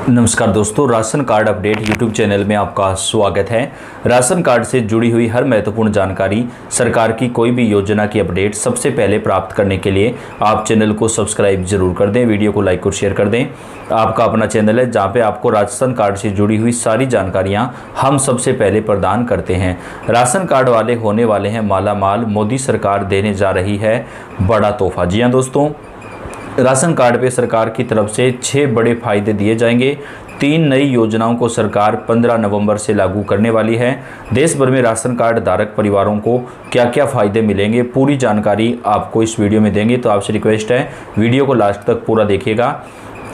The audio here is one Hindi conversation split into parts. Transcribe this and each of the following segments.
नमस्कार दोस्तों, ration card update YouTube channel में आपका स्वागत है। राशन कार्ड से जुड़ी हुई हर महत्वपूर्ण जानकारी, सरकार की कोई भी योजना की अपडेट सबसे पहले प्राप्त करने के लिए आप चैनल को सब्सक्राइब जरूर कर दें, वीडियो को लाइक और शेयर कर दें। आपका अपना चैनल है जहां पे आपको राशन कार्ड से जुड़ी हुई सारी जानकारियां हम सबसे पहले प्रदान करते हैं। राशन कार्ड वाले होने वाले हैं माला माल, मोदी सरकार देने जा रही है बड़ा तोहफा। जी हाँ दोस्तों, राशन कार्ड पे सरकार की तरफ से 6 बड़े फायदे दिए जाएंगे। 3 नई योजनाओं को सरकार 15 नवंबर से लागू करने वाली है। देश भर में राशन कार्ड धारक परिवारों को क्या क्या फ़ायदे मिलेंगे, पूरी जानकारी आपको इस वीडियो में देंगे। तो आपसे रिक्वेस्ट है, वीडियो को लास्ट तक पूरा देखिएगा।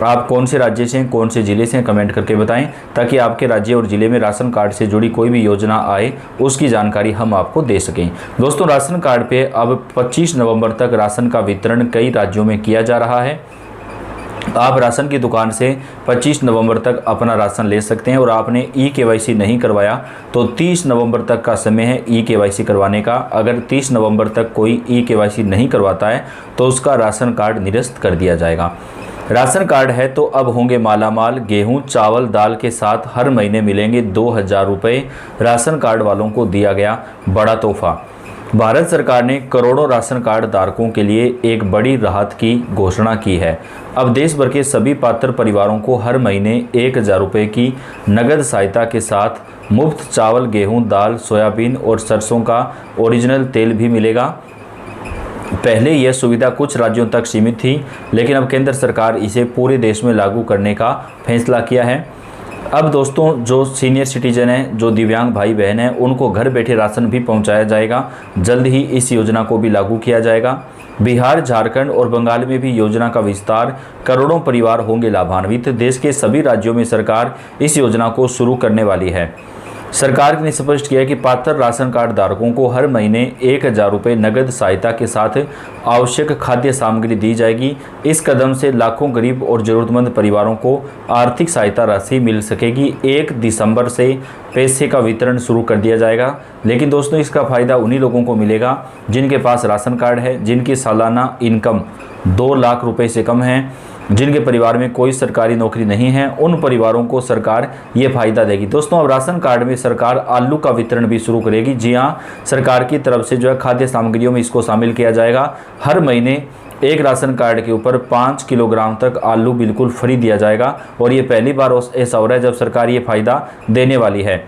आप कौन से राज्य से हैं, कौन से ज़िले से हैं, कमेंट करके बताएं, ताकि आपके राज्य और ज़िले में राशन कार्ड से जुड़ी कोई भी योजना आए उसकी जानकारी हम आपको दे सकें। दोस्तों, राशन कार्ड पे अब 25 नवंबर तक राशन का वितरण कई राज्यों में किया जा रहा है। आप राशन की दुकान से 25 नवंबर तक अपना राशन ले सकते हैं और आपने ई-केवाईसी नहीं करवाया तो 30 नवंबर तक का समय है ई-केवाईसी करवाने का। अगर 30 नवंबर तक कोई ई-केवाईसी नहीं करवाता है तो उसका राशन कार्ड निरस्त कर दिया जाएगा। राशन कार्ड है तो अब होंगे मालामाल। गेहूं, चावल, दाल के साथ हर महीने मिलेंगे 2000 रुपये। राशन कार्ड वालों को दिया गया बड़ा तोहफा। भारत सरकार ने करोड़ों राशन कार्ड धारकों के लिए एक बड़ी राहत की घोषणा की है। अब देश भर के सभी पात्र परिवारों को हर महीने 1000 रुपये की नगद सहायता के साथ मुफ्त चावल, गेहूं, दाल, सोयाबीन और सरसों का ओरिजिनल तेल भी मिलेगा। पहले यह सुविधा कुछ राज्यों तक सीमित थी, लेकिन अब केंद्र सरकार इसे पूरे देश में लागू करने का फैसला किया है। अब दोस्तों, जो सीनियर सिटीजन हैं, जो दिव्यांग भाई बहन हैं, उनको घर बैठे राशन भी पहुंचाया जाएगा। जल्द ही इस योजना को भी लागू किया जाएगा। बिहार, झारखंड और बंगाल में भी योजना का विस्तार, करोड़ों परिवार होंगे लाभान्वित। देश के सभी राज्यों में सरकार इस योजना को शुरू करने वाली है। सरकार ने स्पष्ट किया कि पात्र राशन कार्ड धारकों को हर महीने 1000 रुपये नगद सहायता के साथ आवश्यक खाद्य सामग्री दी जाएगी। इस कदम से लाखों गरीब और ज़रूरतमंद परिवारों को आर्थिक सहायता राशि मिल सकेगी। 1 दिसंबर से पैसे का वितरण शुरू कर दिया जाएगा। लेकिन दोस्तों, इसका फ़ायदा उन्हीं लोगों को मिलेगा जिनके पास राशन कार्ड है, जिनकी सालाना इनकम 2 लाख रुपये से कम है, जिनके परिवार में कोई सरकारी नौकरी नहीं है। उन परिवारों को सरकार ये फ़ायदा देगी। दोस्तों, अब राशन कार्ड में सरकार आलू का वितरण भी शुरू करेगी। जी हाँ, सरकार की तरफ से जो है खाद्य सामग्रियों में इसको शामिल किया जाएगा। हर महीने एक राशन कार्ड के ऊपर 5 किलोग्राम तक आलू बिल्कुल फ्री दिया जाएगा। और ये पहली बार ऐसा हो रहा है जब सरकार ये फ़ायदा देने वाली है।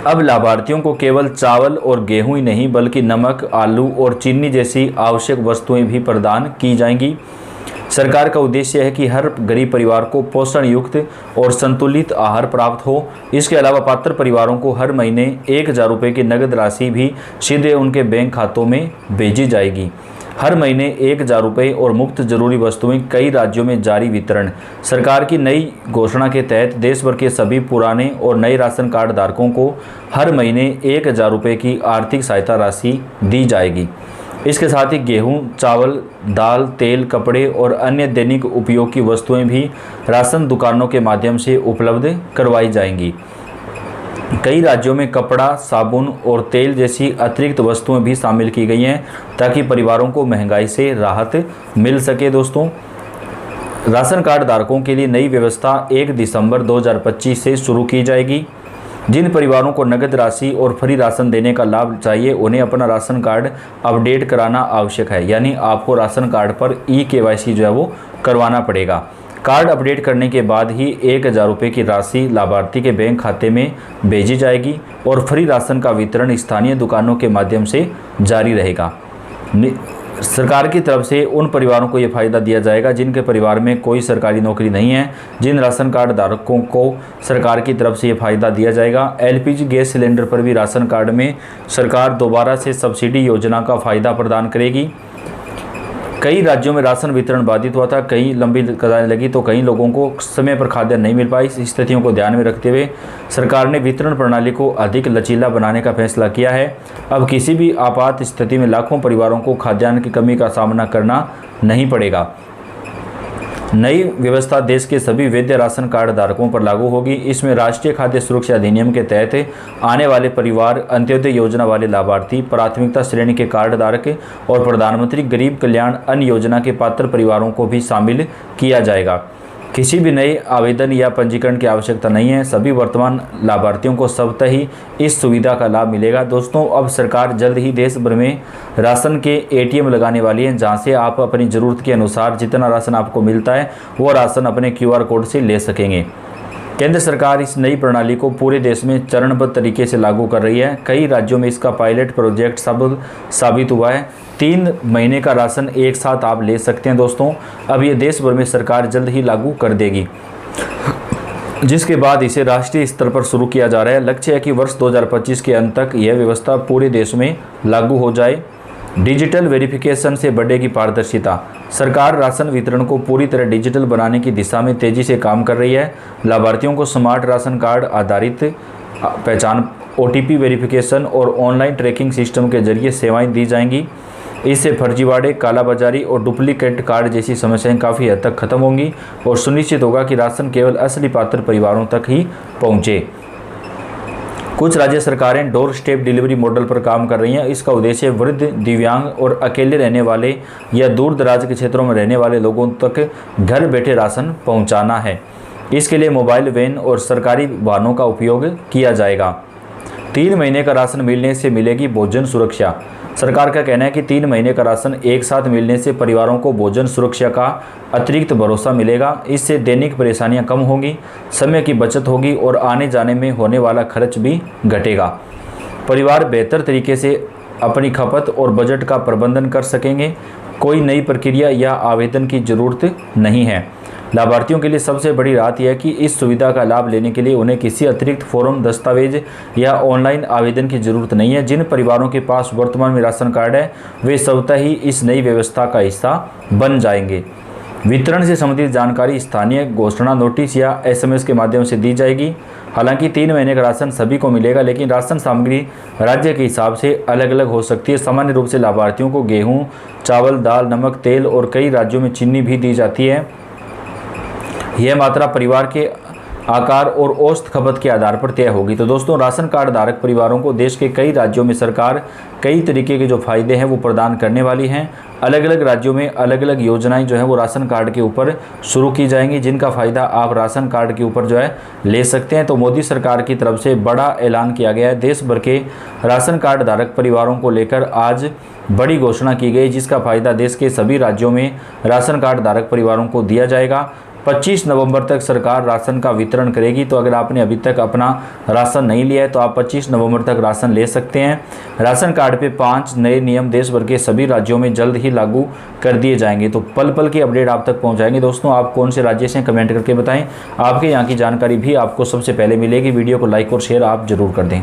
अब लाभार्थियों को केवल चावल और गेहूं ही नहीं, बल्कि नमक, आलू और चीनी जैसी आवश्यक वस्तुएं भी प्रदान की जाएंगी। सरकार का उद्देश्य है कि हर गरीब परिवार को पोषण युक्त और संतुलित आहार प्राप्त हो। इसके अलावा पात्र परिवारों को हर महीने 1000 रुपये की नगद राशि भी सीधे उनके बैंक खातों में भेजी जाएगी। हर महीने 1000 रुपये और मुफ्त जरूरी वस्तुएं, कई राज्यों में जारी वितरण। सरकार की नई घोषणा के तहत देश भर के सभी पुराने और नए राशन कार्ड धारकों को हर महीने 1000 रुपये की आर्थिक सहायता राशि दी जाएगी। इसके साथ ही गेहूं, चावल, दाल, तेल, कपड़े और अन्य दैनिक उपयोग की वस्तुएं भी राशन दुकानों के माध्यम से उपलब्ध करवाई जाएंगी। कई राज्यों में कपड़ा, साबुन और तेल जैसी अतिरिक्त वस्तुएं भी शामिल की गई हैं, ताकि परिवारों को महंगाई से राहत मिल सके। दोस्तों, राशन कार्ड धारकों के लिए नई व्यवस्था 1 दिसंबर 2025 से शुरू की जाएगी। जिन परिवारों को नगद राशि और फ्री राशन देने का लाभ चाहिए, उन्हें अपना राशन कार्ड अपडेट कराना आवश्यक है। यानी आपको राशन कार्ड पर ई-केवाईसी जो है वो करवाना पड़ेगा। कार्ड अपडेट करने के बाद ही 1000 रुपये की राशि लाभार्थी के बैंक खाते में भेजी जाएगी और फ्री राशन का वितरण स्थानीय दुकानों के माध्यम से जारी रहेगा। सरकार की तरफ से उन परिवारों को ये फ़ायदा दिया जाएगा जिनके परिवार में कोई सरकारी नौकरी नहीं है। जिन राशन कार्ड धारकों को सरकार की तरफ से ये फ़ायदा दिया जाएगा, एलपीजी गैस सिलेंडर पर भी राशन कार्ड में सरकार दोबारा से सब्सिडी योजना का फ़ायदा प्रदान करेगी। कई राज्यों में राशन वितरण बाधित हुआ था, कई लंबी कतारें लगी तो कई लोगों को समय पर खाद्यान्न नहीं मिल पाई। इस स्थितियों को ध्यान में रखते हुए सरकार ने वितरण प्रणाली को अधिक लचीला बनाने का फैसला किया है। अब किसी भी आपात स्थिति में लाखों परिवारों को खाद्यान्न की कमी का सामना करना नहीं पड़ेगा। नई व्यवस्था देश के सभी वैध राशन कार्ड धारकों पर लागू होगी। इसमें राष्ट्रीय खाद्य सुरक्षा अधिनियम के तहत आने वाले परिवार, अंत्योदय योजना वाले लाभार्थी, प्राथमिकता श्रेणी के कार्ड धारक और प्रधानमंत्री गरीब कल्याण अन्न योजना के पात्र परिवारों को भी शामिल किया जाएगा। किसी भी नए आवेदन या पंजीकरण की आवश्यकता नहीं है। सभी वर्तमान लाभार्थियों को स्वतः ही इस सुविधा का लाभ मिलेगा। दोस्तों, अब सरकार जल्द ही देश भर में राशन के एटीएम लगाने वाली है, जहां से आप अपनी ज़रूरत के अनुसार जितना राशन आपको मिलता है वो राशन अपने QR कोड से ले सकेंगे। केंद्र सरकार इस नई प्रणाली को पूरे देश में चरणबद्ध तरीके से लागू कर रही है। कई राज्यों में इसका पायलट प्रोजेक्ट साबित हुआ है। 3 महीने का राशन एक साथ आप ले सकते हैं। दोस्तों, अब ये देश भर में सरकार जल्द ही लागू कर देगी, जिसके बाद इसे राष्ट्रीय स्तर पर शुरू किया जा रहा है। लक्ष्य है कि वर्ष 2025 के अंत तक यह व्यवस्था पूरे देश में लागू हो जाए। डिजिटल वेरिफिकेशन से बढ़ेगी पारदर्शिता। सरकार राशन वितरण को पूरी तरह डिजिटल बनाने की दिशा में तेजी से काम कर रही है। लाभार्थियों को स्मार्ट राशन कार्ड आधारित पहचान, OTP वेरिफिकेशन और ऑनलाइन ट्रैकिंग सिस्टम के जरिए सेवाएं दी जाएंगी। इससे फर्जीवाड़े, कालाबाजारी और डुप्लीकेट कार्ड जैसी समस्याएं काफ़ी हद तक खत्म होंगी और सुनिश्चित होगा कि राशन केवल असली पात्र परिवारों तक ही पहुँचे। कुछ राज्य सरकारें डोर स्टेप डिलीवरी मॉडल पर काम कर रही हैं। इसका उद्देश्य वृद्ध, दिव्यांग और अकेले रहने वाले या दूर दराज के क्षेत्रों में रहने वाले लोगों तक घर बैठे राशन पहुंचाना है। इसके लिए मोबाइल वैन और सरकारी वाहनों का उपयोग किया जाएगा। 3 महीने का राशन मिलने से मिलेगी भोजन सुरक्षा। सरकार का कहना है कि 3 महीने का राशन एक साथ मिलने से परिवारों को भोजन सुरक्षा का अतिरिक्त भरोसा मिलेगा। इससे दैनिक परेशानियां कम होंगी, समय की बचत होगी और आने जाने में होने वाला खर्च भी घटेगा। परिवार बेहतर तरीके से अपनी खपत और बजट का प्रबंधन कर सकेंगे। कोई नई प्रक्रिया या आवेदन की ज़रूरत नहीं है। लाभार्थियों के लिए सबसे बड़ी राहत यह है कि इस सुविधा का लाभ लेने के लिए उन्हें किसी अतिरिक्त फॉर्म, दस्तावेज या ऑनलाइन आवेदन की जरूरत नहीं है। जिन परिवारों के पास वर्तमान में राशन कार्ड है वे स्वतः ही इस नई व्यवस्था का हिस्सा बन जाएंगे। वितरण से संबंधित जानकारी स्थानीय घोषणा नोटिस या SMS के माध्यम से दी जाएगी। हालांकि 3 महीने का राशन सभी को मिलेगा, लेकिन राशन सामग्री राज्य के हिसाब से अलग अलग हो सकती है। सामान्य रूप से लाभार्थियों को गेहूँ, चावल, दाल, नमक, तेल और कई राज्यों में चीनी भी दी जाती है। यह मात्रा परिवार के आकार और औसत खपत के आधार पर तय होगी। तो दोस्तों, राशन कार्ड धारक परिवारों को देश के कई राज्यों में सरकार कई तरीके के जो फायदे हैं वो प्रदान करने वाली हैं। अलग अलग राज्यों में अलग अलग योजनाएं जो है वो राशन कार्ड के ऊपर शुरू की जाएंगी, जिनका फ़ायदा आप राशन कार्ड के ऊपर जो है ले सकते हैं। तो मोदी सरकार की तरफ से बड़ा ऐलान किया गया है। देश भर के राशन कार्ड धारक परिवारों को लेकर आज बड़ी घोषणा की गई, जिसका फ़ायदा देश के सभी राज्यों में राशन कार्ड धारक परिवारों को दिया जाएगा। 25 नवंबर तक सरकार राशन का वितरण करेगी। तो अगर आपने अभी तक अपना राशन नहीं लिया है तो आप 25 नवंबर तक राशन ले सकते हैं। राशन कार्ड पे 5 नए नियम देश भर के सभी राज्यों में जल्द ही लागू कर दिए जाएंगे। तो पल पल की अपडेट आप तक पहुंचाएंगे। दोस्तों, आप कौन से राज्य से कमेंट करके बताएं। आपके यहाँ की जानकारी भी आपको सबसे पहले मिलेगी। वीडियो को लाइक और शेयर आप जरूर कर दें।